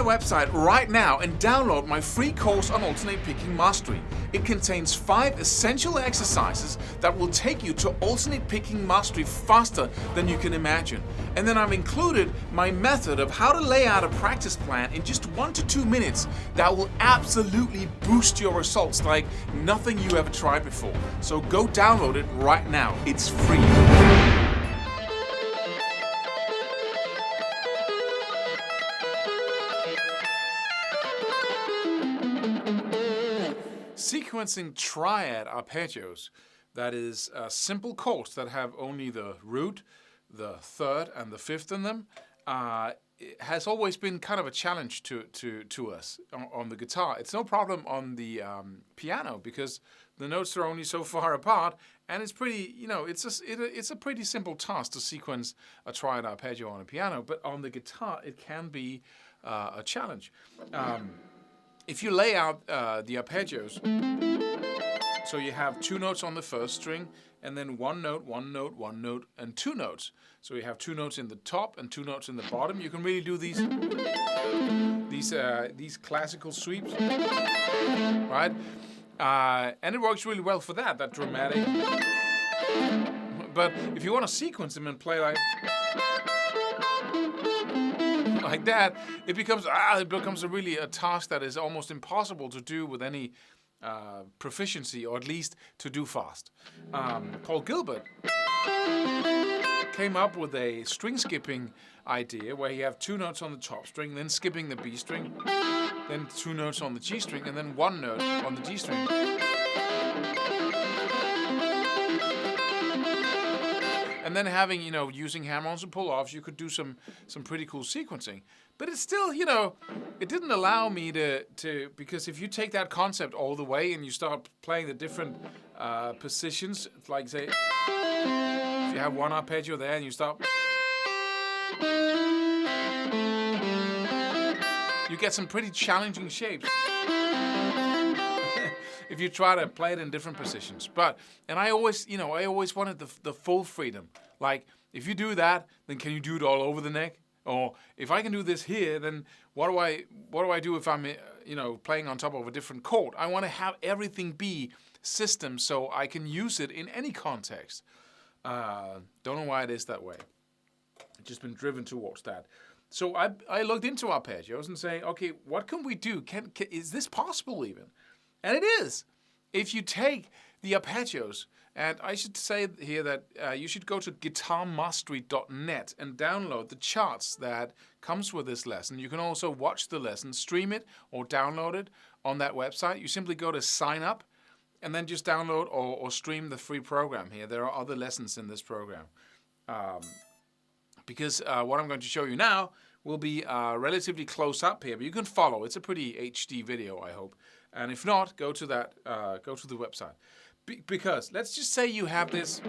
website right now and download my free course on alternate picking mastery. It contains 5 essential exercises that will take you to alternate picking mastery faster than you can imagine. And then I've included my method of how to lay out a practice plan in just 1 to 2 minutes that will absolutely boost your results like nothing you ever tried before. So go download it right now. It's free. Sequencing triad arpeggios, that is simple chords that have only the root, the third, and the fifth in them, it has always been kind of a challenge to us on the guitar. It's no problem on the piano because the notes are only so far apart, and it's pretty, it's a pretty simple task to sequence a triad arpeggio on a piano. But on the guitar, it can be a challenge. If you lay out the arpeggios, so you have 2 notes on the first string, and then 1 note, 1 note, 1 note, and 2 notes. So you have 2 notes in the top and 2 notes in the bottom. You can really do these classical sweeps, right? And it works really well for that dramatic. But if you want to sequence them and play like that, it becomes a task that is almost impossible to do with any proficiency, or at least to do fast. Paul Gilbert came up with a string skipping idea where you have 2 notes on the top string, then skipping the B string, then 2 notes on the G string, and then 1 note on the D string. And then having, using hammer-ons and pull-offs, you could do some pretty cool sequencing. But it's still, it didn't allow me to, because if you take that concept all the way and you start playing the different positions, like say, if you have 1 arpeggio there and you start, you get some pretty challenging shapes. If you try to play it in different positions. And I always wanted the full freedom. Like, if you do that, then can you do it all over the neck? Or if I can do this here, then what do I do if I'm, playing on top of a different chord? I want to have everything be system so I can use it in any context. Don't know why it is that way. I've just been driven towards that. So I looked into arpeggios and say, okay, what can we do? Is this possible even? And it is. If you take the arpeggios, and I should say here that you should go to guitarmastery.net and download the charts that comes with this lesson. You can also watch the lesson, stream it, or download it on that website. You simply go to sign up, and then just download or stream the free program here. There are other lessons in this program. Because what I'm going to show you now will be relatively close up here, but you can follow. It's a pretty HD video, I hope. And if not, go to the website. Because let's just say you have this,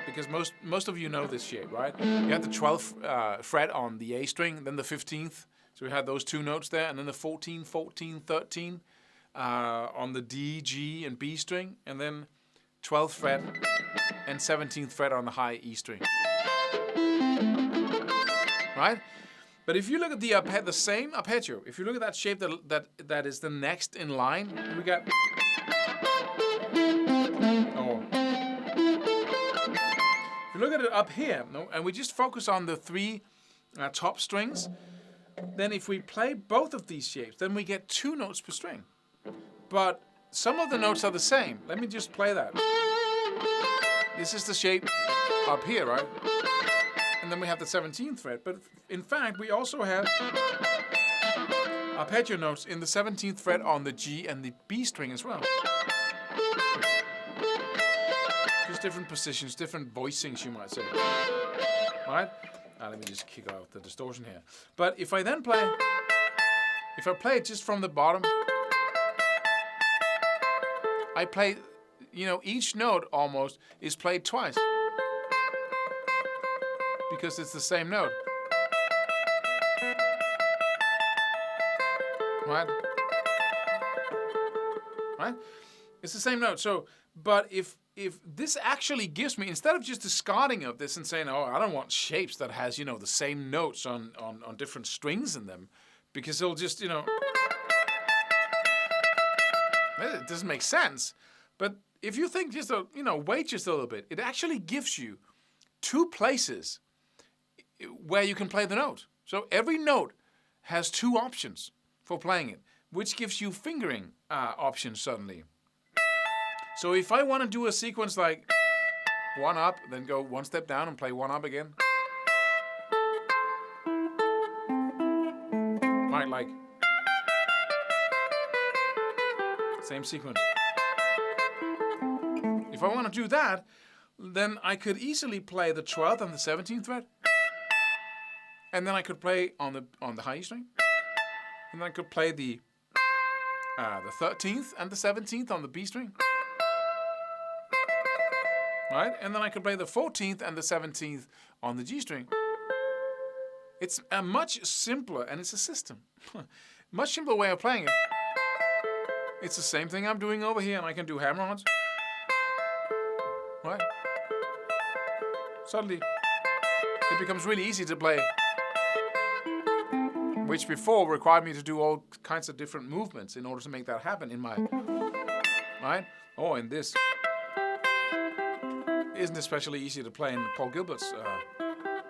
because most of you know this shape, right? You have the 12th fret on the A string, then the 15th. So we have those 2 notes there, and then the 14, 14, 13 on the D, G, and B string, and then 12th fret and 17th fret on the high E string. Right? But if you look at the same arpeggio, if you look at that shape that is the next in line, we got. Oh. If you look at it up here, and we just focus on the 3 top strings, then if we play both of these shapes, then we get 2 notes per string. But some of the notes are the same. Let me just play that. This is the shape up here, right? And then we have the 17th fret. But in fact, we also have arpeggio notes in the 17th fret on the G and the B string as well. Just different positions, different voicings, you might say. Right? Let me just kick out the distortion here. But if I then play, if I play it just from the bottom, I play, each note almost is played twice. Because it's the same note. Right? It's the same note. So, but if this actually gives me, instead of just discarding of this and saying, oh, I don't want shapes that has, the same notes on different strings in them, because it'll just, it doesn't make sense. But if you think just, wait just a little bit, it actually gives you 2 places where you can play the note. So every note has 2 options for playing it, which gives you fingering options suddenly. So if I want to do a sequence like 1 up, then go 1 step down and play 1 up again. Right, like same sequence. If I want to do that, then I could easily play the 12th and the 17th fret. And then I could play on the high E string. And then I could play the 13th and the 17th on the B string. Right? And then I could play the 14th and the 17th on the G string. It's a much simpler, and it's a system. Much simpler way of playing it. It's the same thing I'm doing over here, and I can do hammer-ons. Right? Suddenly, it becomes really easy to play, which before required me to do all kinds of different movements in order to make that happen in my, right? Oh, and this isn't especially easy to play in Paul Gilbert's.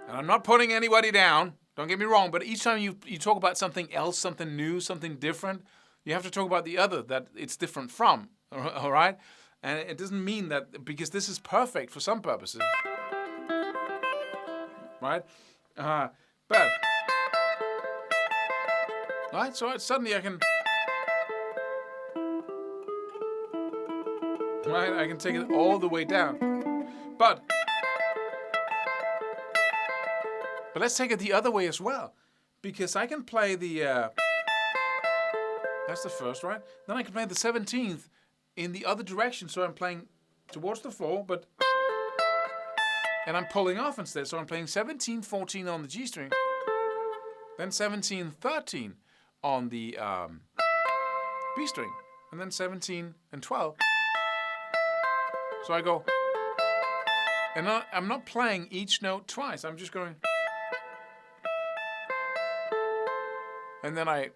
And I'm not putting anybody down, don't get me wrong, but each time you talk about something else, something new, something different, you have to talk about the other that it's different from, all right? And it doesn't mean that, because this is perfect for some purposes, right? But, right, so suddenly I can, right, I can take it all the way down. But let's take it the other way as well, because I can play the, that's the first, right? Then I can play the 17th in the other direction, so I'm playing towards the floor, and I'm pulling off instead, so I'm playing 17, 14 on the G string, then 17, 13 on the B string, and then 17 and 12. So I go, and I'm not playing each note twice, I'm just going, and then I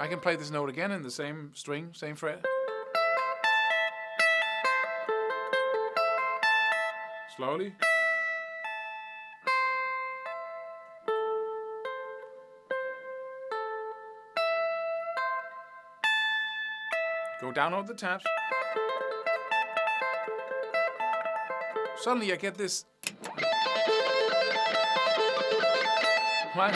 can play this note again in the same string, same fret. Slowly. Go down over the taps. Suddenly I get this. Right?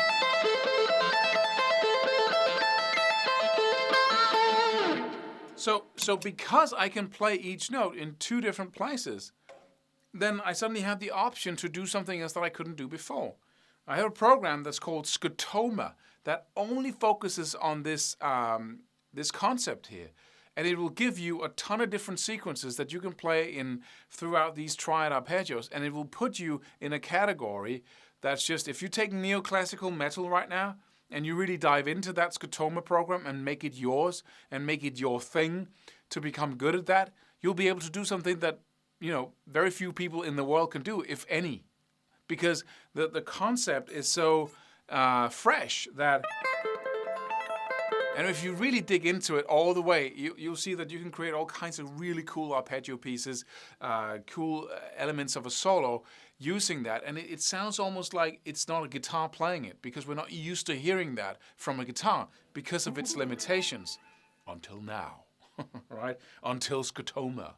So because I can play each note in 2 different places, then I suddenly have the option to do something else that I couldn't do before. I have a program that's called Scotoma that only focuses on this this concept here, and it will give you a ton of different sequences that you can play in throughout these triad arpeggios, and it will put you in a category that's just, if you take neoclassical metal right now and you really dive into that Scotoma program and make it yours and make it your thing to become good at that, you'll be able to do something that, very few people in the world can do, if any, because the concept is so fresh that, and if you really dig into it all the way, you'll see that you can create all kinds of really cool arpeggio pieces, cool elements of a solo using that. And it sounds almost like it's not a guitar playing it, because we're not used to hearing that from a guitar because of its limitations. Until now, right? Until Scotoma.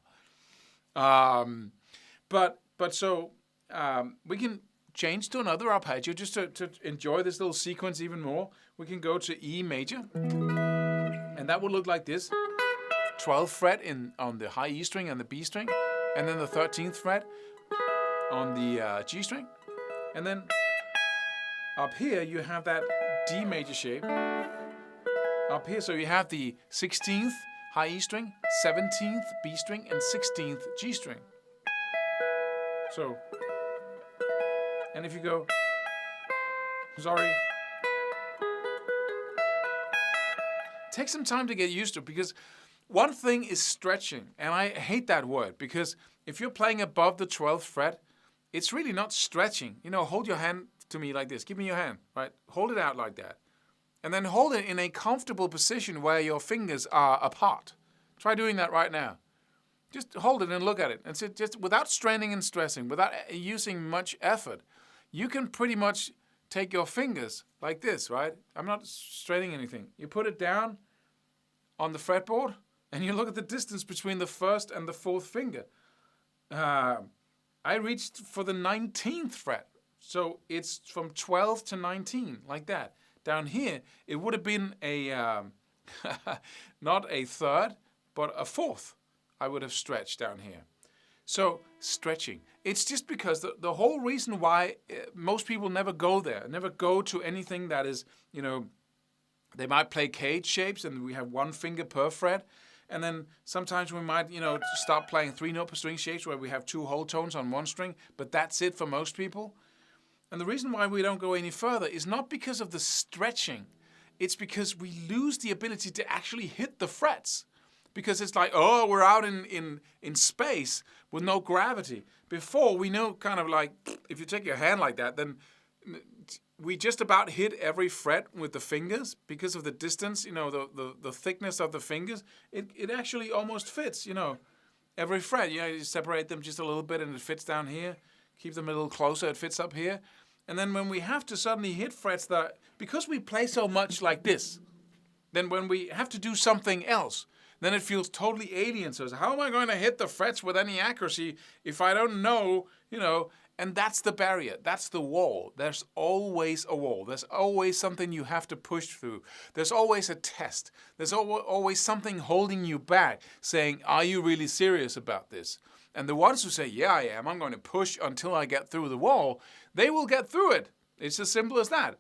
So we can change to another arpeggio just to enjoy this little sequence even more. We can go to E major, and that will look like this. 12th fret on the high E string and the B string, and then the 13th fret on the G string, and then up here you have that D major shape. Up here, so you have the 16th high E string, 17th B string, and 16th G string. So, and if you go, sorry, take some time to get used to it, because one thing is stretching, and I hate that word, because if you're playing above the 12th fret, it's really not stretching. Hold your hand to me like this. Give me your hand, right? Hold it out like that. and then hold it in a comfortable position where your fingers are apart. Try doing that right now. Just hold it and look at it. And so just without straining and stressing, without using much effort, you can pretty much take your fingers like this, right? I'm not straining anything. You put it down on the fretboard, and you look at the distance between the first and the fourth finger. I reached for the 19th fret. So it's from 12 to 19, like that. Down here, it would have been a, not a third, but a fourth. I would have stretched down here. So stretching. It's just because the whole reason why most people never go there, never go to anything that is, they might play cage shapes and we have one finger per fret. And then sometimes we might, start playing 3-note string shapes where we have 2 whole tones on one string, but that's it for most people. And the reason why we don't go any further is not because of the stretching. It's because we lose the ability to actually hit the frets. Because it's like, oh, we're out in space with no gravity. Before, we know kind of like, if you take your hand like that, then we just about hit every fret with the fingers because of the distance, the thickness of the fingers. It actually almost fits, every fret. You separate them just a little bit and it fits down here. Keep them a little closer, it fits up here. And then when we have to suddenly hit frets that, because we play so much like this, then when we have to do something else, then it feels totally alien. So how am I going to hit the frets with any accuracy if I don't know, and that's the barrier. That's the wall. There's always a wall. There's always something you have to push through. There's always a test. There's always something holding you back, saying, are you really serious about this? And the ones who say, yeah, I am, I'm going to push until I get through the wall, they will get through it. It's as simple as that.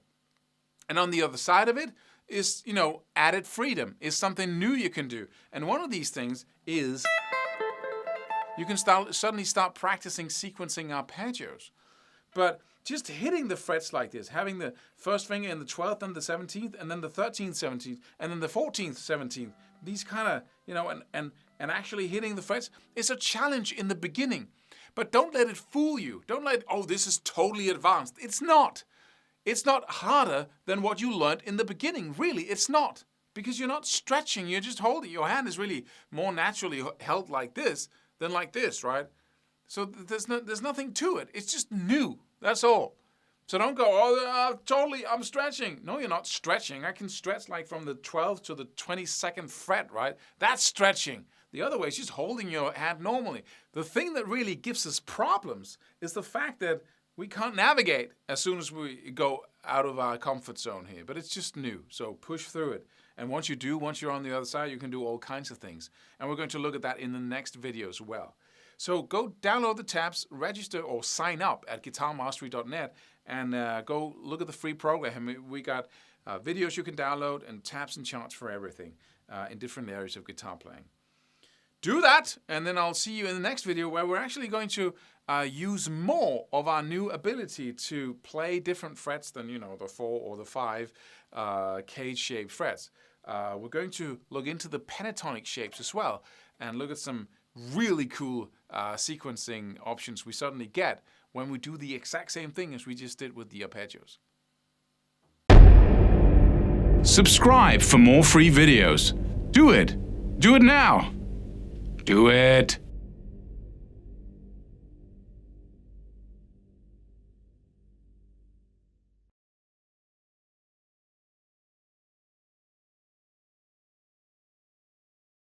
And on the other side of it is, added freedom, is something new you can do. And one of these things is you can suddenly start practicing sequencing arpeggios. But just hitting the frets like this, having the first finger in the 12th and the 17th, and then the 13th, 17th, and then the 14th, 17th, these kind of, and actually hitting the frets is a challenge in the beginning. But don't let it fool you. Don't let, this is totally advanced. It's not. It's not harder than what you learned in the beginning. Really, it's not. Because you're not stretching, you're just holding. Your hand is really more naturally held like this than like this, right? So there's nothing to it. It's just new. That's all. So don't go, I'm stretching. No, you're not stretching. I can stretch like from the 12th to the 22nd fret, right? That's stretching. The other way is just holding your hand normally. The thing that really gives us problems is the fact that we can't navigate as soon as we go out of our comfort zone here. But it's just new, so push through it. And once you're on the other side, you can do all kinds of things. And we're going to look at that in the next video as well. So go download the tabs, register or sign up at guitarmastery.net, and go look at the free program. We got videos you can download and tabs and charts for everything in different areas of guitar playing. Do that, and then I'll see you in the next video where we're actually going to use more of our new ability to play different frets than, the 4 or the 5 cage-shaped frets. We're going to look into the pentatonic shapes as well and look at some really cool sequencing options we suddenly get when we do the exact same thing as we just did with the arpeggios. Subscribe for more free videos. Do it. Do it now. Do it.